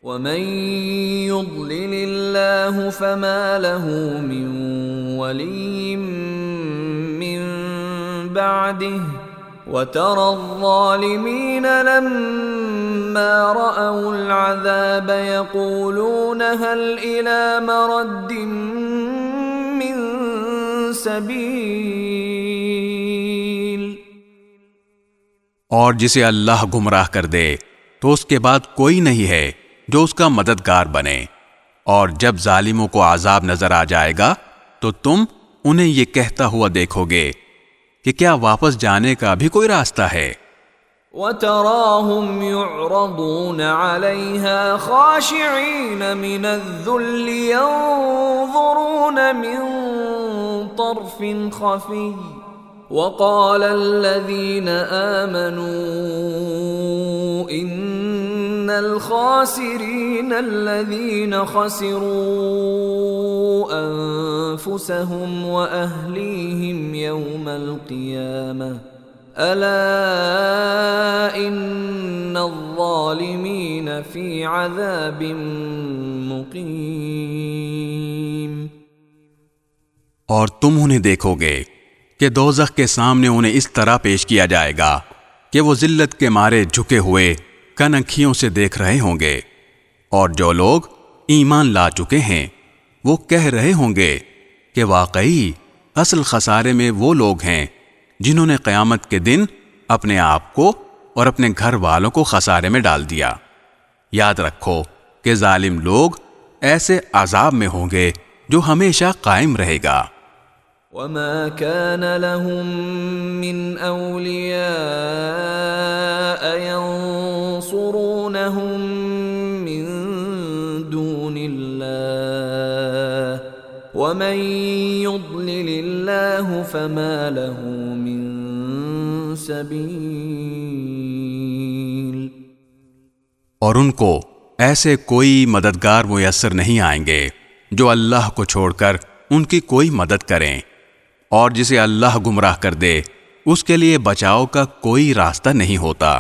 ومن يضلل الله فما له من ولي من بعده وترى الظالمين لما رأوا العذاب يقولون هل إلى مرد من سبيل۔ اور جسے اللہ گمراہ کر دے تو اس کے بعد کوئی نہیں ہے جو اس کا مددگار بنے، اور جب ظالموں کو عذاب نظر آ جائے گا تو تم انہیں یہ کہتا ہوا دیکھو گے کہ کیا واپس جانے کا بھی کوئی راستہ ہے؟ وَتَرَاهُمْ يُعْرَضُونَ عَلَيْهَا خَاشِعِينَ مِنَ الذُّلِّ يَنظُرُونَ مِن طَرْفٍ خَفِيٍّ وَقَالَ الَّذِينَ آمَنُوا إِنَّ الْخَاسِرِينَ الَّذِينَ خَسِرُوا أَنفُسَهُمْ وَأَهْلِيهِمْ يَوْمَ الْقِيَامَةِ أَلَا إِنَّ الظَّالِمِينَ فِي عَذَابٍ مُقِيمٍ۔ اور تم انہیں دیکھو گے کہ دوزخ کے سامنے انہیں اس طرح پیش کیا جائے گا کہ وہ ذلت کے مارے جھکے ہوئے کنکھیوں سے دیکھ رہے ہوں گے، اور جو لوگ ایمان لا چکے ہیں وہ کہہ رہے ہوں گے کہ واقعی اصل خسارے میں وہ لوگ ہیں جنہوں نے قیامت کے دن اپنے آپ کو اور اپنے گھر والوں کو خسارے میں ڈال دیا۔ یاد رکھو کہ ظالم لوگ ایسے عذاب میں ہوں گے جو ہمیشہ قائم رہے گا۔ وَمَا كَانَ لَهُم مِّنْ أَوْلِيَاءَ يَنصُرُونَهُم مِّن دُونِ اللَّهِ وَمَن يُضْلِلِ اللَّهُ فَمَا لَهُ مِن سَبِيلٍ۔ اور ان کو ایسے کوئی مددگار میسر نہیں آئیں گے جو اللہ کو چھوڑ کر ان کی کوئی مدد کریں، اور جسے اللہ گمراہ کر دے اس کے لیے بچاؤ کا کوئی راستہ نہیں ہوتا۔